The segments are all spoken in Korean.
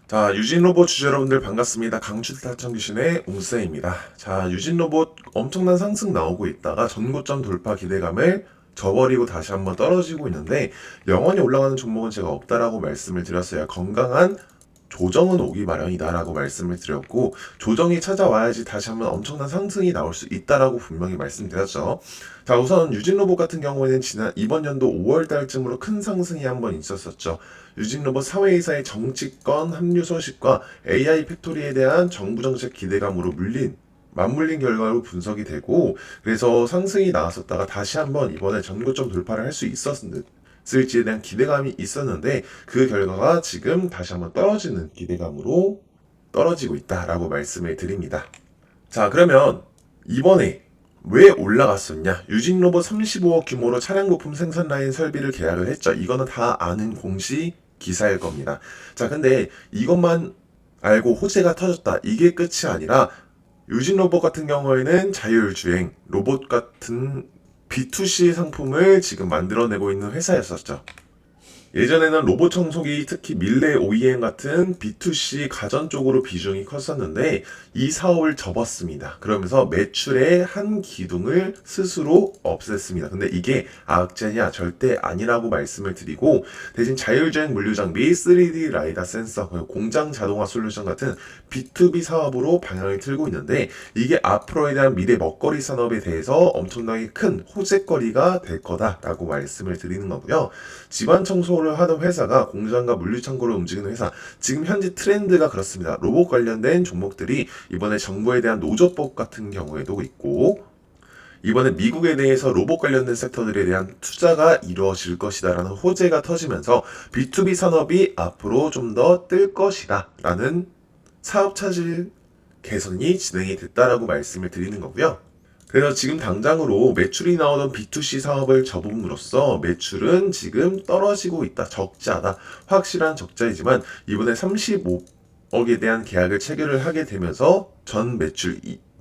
자, 유진로봇 주주 여러분들 반갑습니다. 강추타청귀신의 웅쌤입니다. 자, 유진로봇 엄청난 상승 나오고 있다가 전고점 돌파 기대감을 저버리고 다시 한번 떨어지고 있는데 영원히 올라가는 종목은 제가 없다라고 말씀을 드렸어요. 건강한 조정은 오기 마련이다라고 말씀을 드렸고, 조정이 찾아와야지 다시 한번 엄청난 상승이 나올 수 있다라고 분명히 말씀드렸죠. 자, 우선 유진로봇 같은 경우에는 이번 연도 5월 달쯤으로 큰 상승이 한번 있었었죠. 유진로봇 사회이사의 정치권 합류 소식과 AI 팩토리에 대한 정부 정책 기대감으로 맞물린 결과로 분석이 되고, 그래서 상승이 나왔었다가 다시 한번 이번에 전고점 돌파를 할 수 있었을지에 대한 기대감이 있었는데, 그 결과가 지금 다시 한번 떨어지는 기대감으로 떨어지고 있다라고 말씀을 드립니다. 자, 그러면 이번에 왜 올라갔었냐? 유진로봇 35억 규모로 차량 부품 생산 라인 설비를 계약을 했죠. 이거는 다 아는 공시 기사일 겁니다. 자, 근데 이것만 알고 호재가 터졌다, 이게 끝이 아니라 유진로봇 같은 경우에는 자율주행 로봇 같은 B2C 상품을 지금 만들어내고 있는 회사였었죠. 예전에는 로봇 청소기, 특히 밀레 OEM 같은 B2C 가전 쪽으로 비중이 컸었는데 이 사업을 접었습니다. 그러면서 매출의 한 기둥을 스스로 없앴습니다. 근데 이게 악재냐? 절대 아니라고 말씀을 드리고, 대신 자율주행 물류장비, 3D 라이다 센서, 공장 자동화 솔루션 같은 B2B 사업으로 방향을 틀고 있는데, 이게 앞으로에 대한 미래 먹거리 산업에 대해서 엄청나게 큰 호재거리가 될 거다라고 말씀을 드리는 거고요. 집안 청소를 하던 회사가 공장과 물류 창고를 움직이는 회사, 지금 현재 트렌드가 그렇습니다. 로봇 관련된 종목들이 이번에 정부에 대한 노조법 같은 경우에도 있고, 이번에 미국에 대해서 로봇 관련된 섹터들에 대한 투자가 이루어질 것이다라는 호재가 터지면서 B2B 산업이 앞으로 좀 더 뜰 것이다라는 사업 차질 개선이 진행이 됐다라고 말씀을 드리는 거고요. 그래서 지금 당장으로 매출이 나오던 B2C 사업을 접음으로써 매출은 지금 떨어지고 있다. 적자다. 확실한 적자이지만 이번에 35억에 대한 계약을 체결을 하게 되면서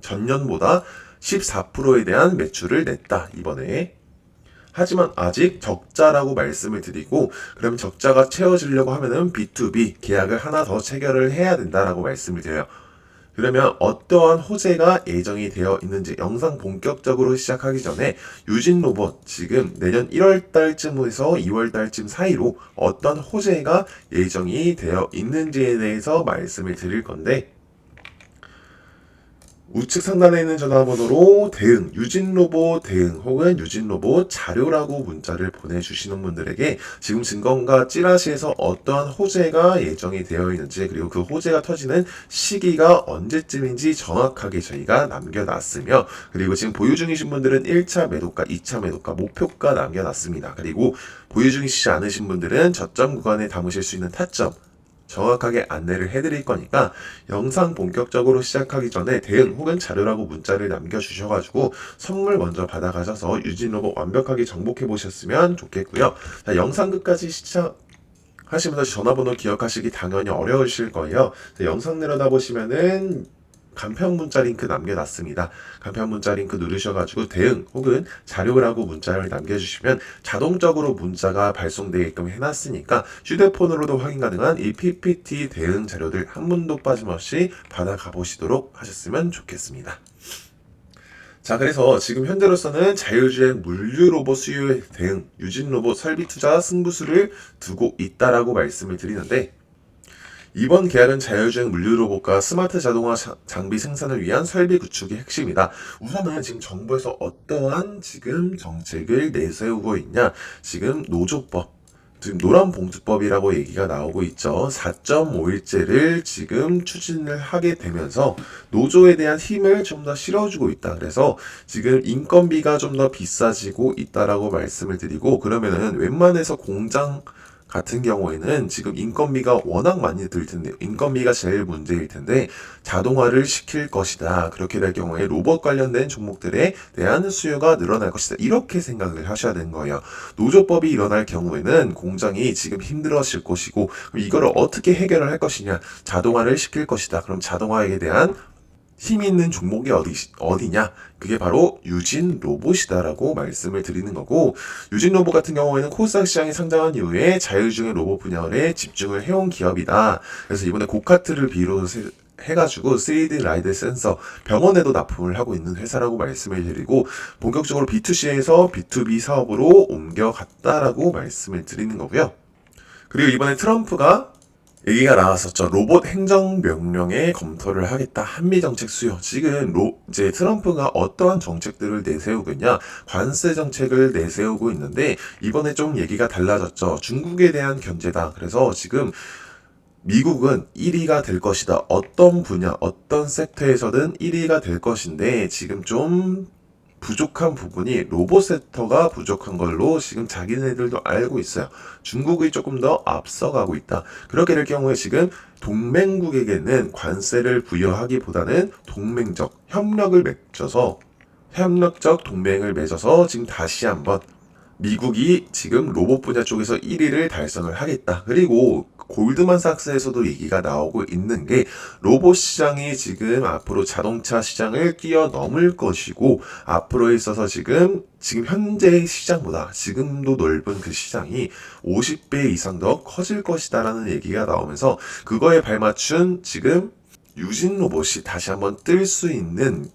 전년보다 14%에 대한 매출을 냈다, 이번에. 하지만 아직 적자라고 말씀을 드리고, 그럼 적자가 채워지려고 하면은 B2B 계약을 하나 더 체결을 해야 된다라고 말씀을 드려요. 그러면 어떠한 호재가 예정이 되어 있는지, 영상 본격적으로 시작하기 전에 유진로봇 지금 내년 1월 달쯤에서 2월 달쯤 사이로 어떤 호재가 예정이 되어 있는지에 대해서 말씀을 드릴 건데, 우측 상단에 있는 전화번호로 대응, 유진로봇 대응 혹은 유진로봇 자료라고 문자를 보내주시는 분들에게 지금 증권가 찌라시에서 어떠한 호재가 예정이 되어 있는지, 그리고 그 호재가 터지는 시기가 언제쯤인지 정확하게 저희가 남겨놨으며, 그리고 지금 보유 중이신 분들은 1차 매도가, 2차 매도가, 목표가 남겨놨습니다. 그리고 보유 중이시지 않으신 분들은 저점 구간에 담으실 수 있는 타점 정확하게 안내를 해드릴 거니까, 영상 본격적으로 시작하기 전에 대응 혹은 자료라고 문자를 남겨주셔가지고 선물 먼저 받아가셔서 유진로봇 완벽하게 정복해 보셨으면 좋겠고요. 자, 영상 끝까지 시청하시면서 전화번호 기억하시기 당연히 어려우실 거예요. 자, 영상 내려다 보시면은 간편 문자 링크 남겨놨습니다. 간편 문자 링크 누르셔가지고 대응 혹은 자료라고 문자를 남겨주시면 자동적으로 문자가 발송되게끔 해놨으니까 휴대폰으로도 확인 가능한 이 PPT 대응 자료들 한 분도 빠짐없이 받아가 보시도록 하셨으면 좋겠습니다. 자, 그래서 지금 현재로서는 자율주행 물류 로봇 수요에 대응, 유진 로봇 설비 투자 승부수를 두고 있다라고 말씀을 드리는데, 이번 계약은 자율주행 물류 로봇과 스마트 자동화 장비 생산을 위한 설비 구축이 핵심이다. 우선은 지금 정부에서 어떠한 지금 정책을 내세우고 있냐? 지금 노조법, 지금 노란봉투법이라고 얘기가 나오고 있죠. 4.5일제를 지금 추진을 하게 되면서 노조에 대한 힘을 좀 더 실어주고 있다. 그래서 지금 인건비가 좀 더 비싸지고 있다라고 말씀을 드리고, 그러면은 웬만해서 공장 같은 경우에는 지금 인건비가 워낙 많이 들 텐데, 인건비가 제일 문제일 텐데 자동화를 시킬 것이다. 그렇게 될 경우에 로봇 관련된 종목들에 대한 수요가 늘어날 것이다. 이렇게 생각을 하셔야 되는 거예요. 노조법이 일어날 경우에는 공장이 지금 힘들어질 것이고, 이거를 어떻게 해결을 할 것이냐? 자동화를 시킬 것이다. 그럼 자동화에 대한 힘이 있는 종목이 어디냐? 그게 바로 유진 로봇이다라고 말씀을 드리는 거고, 유진 로봇 같은 경우에는 코스닥 시장이 상장한 이후에 자율주행 로봇 분야에 집중을 해온 기업이다. 그래서 이번에 고카트를 해가지고 3D 라이드 센서 병원에도 납품을 하고 있는 회사라고 말씀을 드리고, 본격적으로 B2C에서 B2B 사업으로 옮겨갔다라고 말씀을 드리는 거고요. 그리고 이번에 트럼프가 얘기가 나왔었죠. 로봇 행정명령에 검토를 하겠다. 한미정책 수요. 지금 이제 트럼프가 어떠한 정책들을 내세우겠냐. 관세 정책을 내세우고 있는데, 이번에 좀 얘기가 달라졌죠. 중국에 대한 견제다. 그래서 지금 미국은 1위가 될 것이다. 어떤 분야, 어떤 섹터에서든 1위가 될 것인데, 지금 좀 부족한 부분이 로봇 섹터가 부족한 걸로 지금 자기네들도 알고 있어요. 중국이 조금 더 앞서가고 있다. 그렇게 될 경우에 지금 동맹국에게는 관세를 부여하기보다는 협력적 동맹을 맺어서 지금 다시 한번 미국이 지금 로봇 분야 쪽에서 1위를 달성을 하겠다. 그리고 골드만삭스에서도 얘기가 나오고 있는 게, 로봇 시장이 지금 앞으로 자동차 시장을 뛰어넘을 것이고, 앞으로에 있어서 지금 현재의 시장보다 지금도 넓은 그 시장이 50배 이상 더 커질 것이다라는 얘기가 나오면서, 그거에 발맞춘 지금 유진 로봇이 다시 한번 뜰 수 있는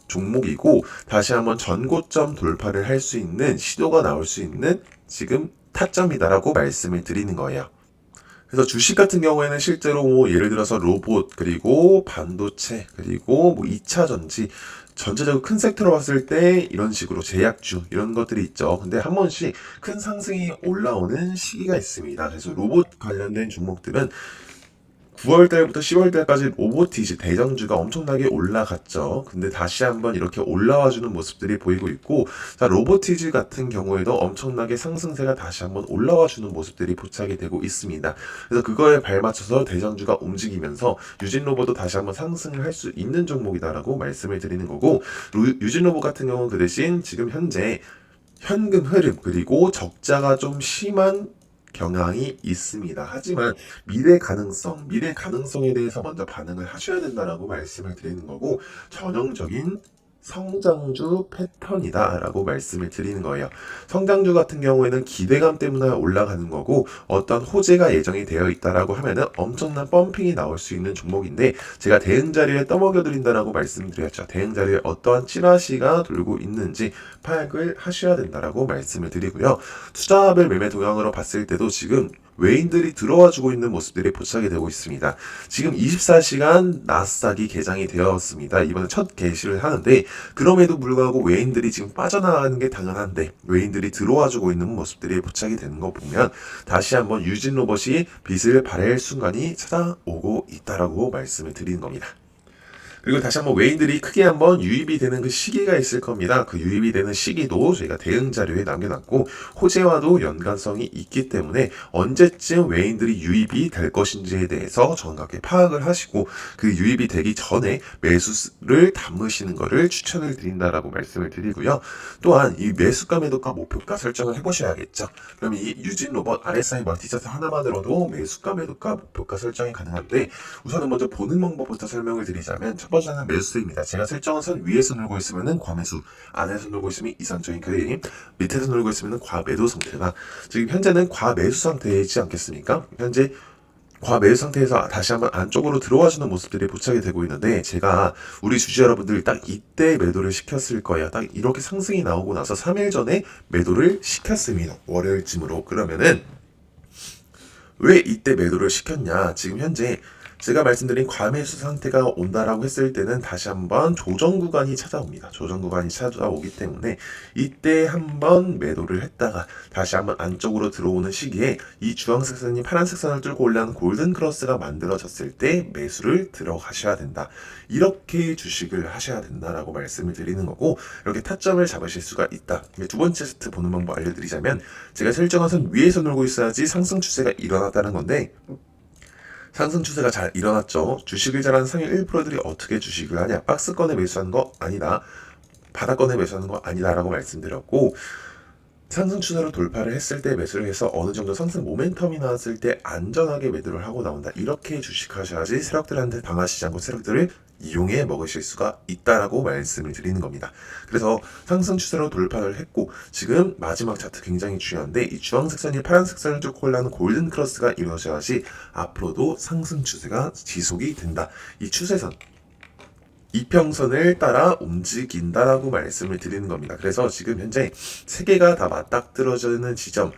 종목이고, 다시 한번 전고점 돌파를 할 수 있는 시도가 나올 수 있는 지금 타점이다라고 말씀을 드리는 거예요. 그래서 주식 같은 경우에는 실제로 예를 들어서 로봇, 그리고 반도체, 그리고 2차 전지, 전체적으로 큰 섹터로 봤을 때 이런 식으로 제약주 이런 것들이 있죠. 근데 한 번씩 큰 상승이 올라오는 시기가 있습니다. 그래서 로봇 관련된 종목들은 9월달부터 10월달까지 로보티지 대장주가 엄청나게 올라갔죠. 근데 다시 한번 이렇게 올라와주는 모습들이 보이고 있고, 자, 로보티지 같은 경우에도 엄청나게 상승세가 다시 한번 올라와주는 모습들이 포착이 되고 있습니다. 그래서 그거에 발맞춰서 대장주가 움직이면서 유진 로봇도 다시 한번 상승을 할 수 있는 종목이다라고 말씀을 드리는 거고, 유진 로봇 같은 경우는 그 대신 지금 현재 현금 흐름, 그리고 적자가 좀 심한 경향이 있습니다. 하지만 미래 가능성에 대해서 먼저 반응을 하셔야 된다라고 말씀을 드리는 거고, 전형적인 성장주 패턴이다라고 말씀을 드리는 거예요. 성장주 같은 경우에는 기대감 때문에 올라가는 거고, 어떤 호재가 예정이 되어 있다라고 하면은 엄청난 펌핑이 나올 수 있는 종목인데, 제가 대응 자료에 떠먹여 드린다라고 말씀드렸죠. 대응 자료에 어떠한 찌라시가 돌고 있는지 파악을 하셔야 된다라고 말씀을 드리고요. 투자별 매매 동향으로 봤을 때도 지금 외인들이 들어와 주고 있는 모습들이 포착이 되고 있습니다. 지금 24시간 나스닥이 개장이 되었습니다. 이번에 첫 개시를 하는데, 그럼에도 불구하고 외인들이 지금 빠져나가는 게 당연한데 외인들이 들어와 주고 있는 모습들이 포착이 되는 거 보면, 다시 한번 유진 로봇이 빛을 발할 순간이 찾아오고 있다라고 말씀을 드리는 겁니다. 그리고 다시 한번 외인들이 크게 한번 유입이 되는 그 시기가 있을 겁니다. 그 유입이 되는 시기도 저희가 대응 자료에 남겨놨고, 호재와도 연관성이 있기 때문에 언제쯤 외인들이 유입이 될 것인지에 대해서 정확하게 파악을 하시고, 그 유입이 되기 전에 매수를 담으시는 것을 추천을 드린다라고 말씀을 드리고요. 또한 이 매수가 매도가 목표가 설정을 해보셔야겠죠. 그럼 이 유진 로봇 RSI 멀티차트 하나만으로도 매수가 매도가 목표가 설정이 가능한데, 우선은 먼저 보는 방법부터 설명을 드리자면, 첫 번째는 매수입니다. 제가 설정한 선 위에서 놀고 있으면 과매수, 안에서 놀고 있으면 이상적인 그림, 밑에서 놀고 있으면 과매도 상태다. 지금 현재는 과매수 상태이지 않겠습니까? 현재 과매수 상태에서 다시 한번 안쪽으로 들어와주는 모습들이 포착이 되고 있는데, 제가 우리 주주 여러분들 딱 이때 매도를 시켰을 거예요. 딱 이렇게 상승이 나오고 나서 3일 전에 매도를 시켰습니다. 월요일쯤으로. 그러면은 왜 이때 매도를 시켰냐? 지금 현재 제가 말씀드린 과매수 상태가 온다라고 했을 때는 다시 한번 조정 구간이 찾아옵니다. 조정 구간이 찾아오기 때문에 이때 한번 매도를 했다가 다시 한번 안쪽으로 들어오는 시기에 이 주황색 선이 파란색 선을 뚫고 올라오는 골든 크로스가 만들어졌을 때 매수를 들어가셔야 된다. 이렇게 주식을 하셔야 된다라고 말씀을 드리는 거고, 이렇게 타점을 잡으실 수가 있다. 두 번째 세트 보는 방법 알려드리자면, 제가 설정한 선 위에서 놀고 있어야지 상승 추세가 일어났다는 건데, 상승 추세가 잘 일어났죠. 주식을 잘하는 상위 1%들이 어떻게 주식을 하냐? 박스권에 매수하는 거 아니다. 바닥권에 매수하는 거 아니다라고 말씀드렸고, 상승 추세로 돌파를 했을 때 매수를 해서 어느 정도 상승 모멘텀이 나왔을 때 안전하게 매도를 하고 나온다. 이렇게 주식하셔야지 세력들한테 당하시지 않고 세력들을 이용해 먹으실 수가 있다라고 말씀을 드리는 겁니다. 그래서 상승 추세로 돌파를 했고 지금 마지막 차트 굉장히 중요한데 이 주황색 선이 파란색 선을 뚫고 올라가는 골든 크로스가 이루어져야지 앞으로도 상승 추세가 지속이 된다. 이 추세선 이평선을 따라 움직인다라고 말씀을 드리는 겁니다. 그래서 지금 현재 세 개가 다 맞닥뜨려지는 지점,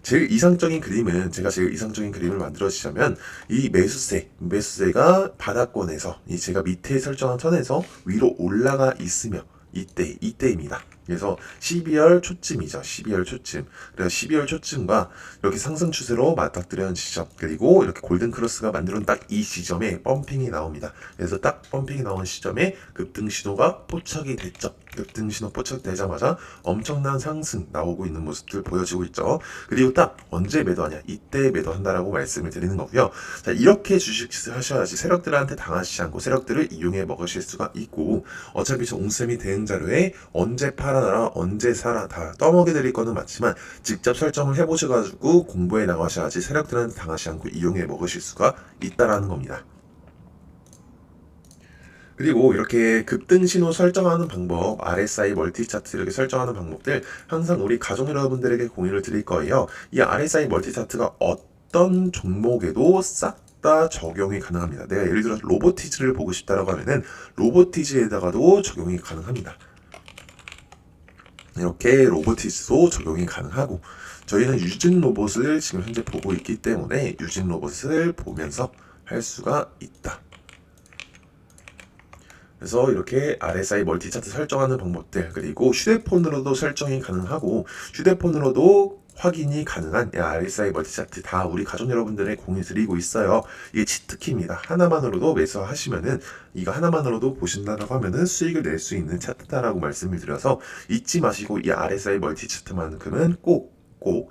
제일 이상적인 그림은 제가 제일 이상적인 그림을 만들어주자면 이 매수세가 바닥권에서 이 제가 밑에 설정한 선에서 위로 올라가 있으며 이때입니다. 그래서 12월 초쯤이죠. 12월 초쯤. 그래서 12월 초쯤과 이렇게 상승 추세로 맞닥뜨리는 지점, 그리고 이렇게 골든 크로스가 만들어낸 딱 이 지점에 펌핑이 나옵니다. 그래서 딱 펌핑이 나온 시점에 급등 신호가 포착이 됐죠. 급등 신호 포착되자마자 엄청난 상승 나오고 있는 모습들 보여지고 있죠. 그리고 딱 언제 매도하냐, 이때 매도한다라고 말씀을 드리는 거고요. 자, 이렇게 주식 하셔야지 세력들한테 당하시지 않고 세력들을 이용해 먹으실 수가 있고, 어차피 저 옹쌤이 대응 자료에 언제 팔아라 언제 사라 다 떠먹여 드릴 거는 맞지만 직접 설정을 해보셔가지고 공부해 나가셔야지 세력들한테 당하시지 않고 이용해 먹으실 수가 있다라는 겁니다. 그리고 이렇게 급등 신호 설정하는 방법, RSI 멀티 차트 이렇게 설정하는 방법들 항상 우리 가족 여러분들에게 공유를 드릴 거예요. 이 RSI 멀티 차트가 어떤 종목에도 싹 다 적용이 가능합니다. 내가 예를 들어서 로보티즈를 보고 싶다라고 하면은 로보티즈에다가도 적용이 가능합니다. 이렇게 로보티즈도 적용이 가능하고, 저희는 유진 로봇을 지금 현재 보고 있기 때문에 유진 로봇을 보면서 할 수가 있다. 그래서 이렇게 RSI 멀티 차트 설정하는 방법들, 그리고 휴대폰으로도 설정이 가능하고 휴대폰으로도 확인이 가능한 RSI 멀티 차트 다 우리 가족 여러분들의 공유 드리고 있어요. 이게 치트키입니다. 하나만으로도 매수하시면은 이거 하나만으로도 보신다라고 하면은 수익을 낼 수 있는 차트다라고 말씀을 드려서 잊지 마시고 이 RSI 멀티 차트만큼은 꼭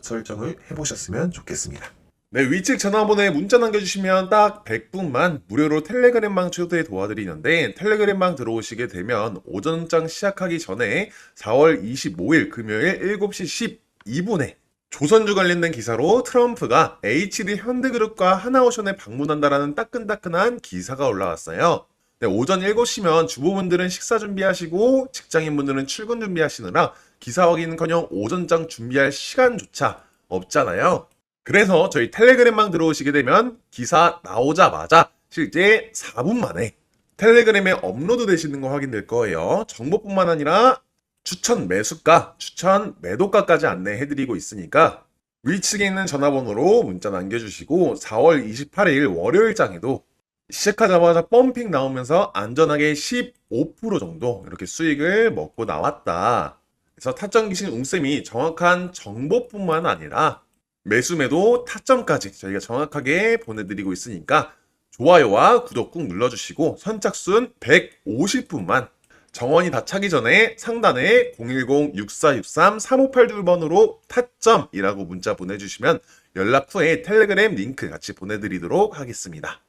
설정을 해보셨으면 좋겠습니다. 네, 위측 전화번호에 문자 남겨주시면 딱 100분만 무료로 텔레그램방 초대 도와드리는데, 텔레그램방 들어오시게 되면 오전장 시작하기 전에 4월 25일 금요일 7시 12분에 조선주 관련된 기사로 트럼프가 HD 현대그룹과 하나오션에 방문한다라는 따끈따끈한 기사가 올라왔어요. 네, 오전 7시면 주부분들은 식사 준비하시고 직장인분들은 출근 준비하시느라 기사 확인은커녕 오전장 준비할 시간조차 없잖아요. 그래서 저희 텔레그램방 들어오시게 되면 기사 나오자마자 실제 4분 만에 텔레그램에 업로드 되시는 거 확인될 거예요. 정보뿐만 아니라 추천 매수가, 추천 매도가까지 안내해드리고 있으니까 위측에 있는 전화번호로 문자 남겨주시고 4월 28일 월요일장에도 시작하자마자 펌핑 나오면서 안전하게 15% 정도 이렇게 수익을 먹고 나왔다. 그래서 타점 기신 웅쌤이 정확한 정보뿐만 아니라 매수매도 타점까지 저희가 정확하게 보내드리고 있으니까 좋아요와 구독 꾹 눌러주시고 선착순 150분만 정원이 다 차기 전에 상단에 010-6463-3582번으로 타점이라고 문자 보내주시면 연락 후에 텔레그램 링크 같이 보내드리도록 하겠습니다.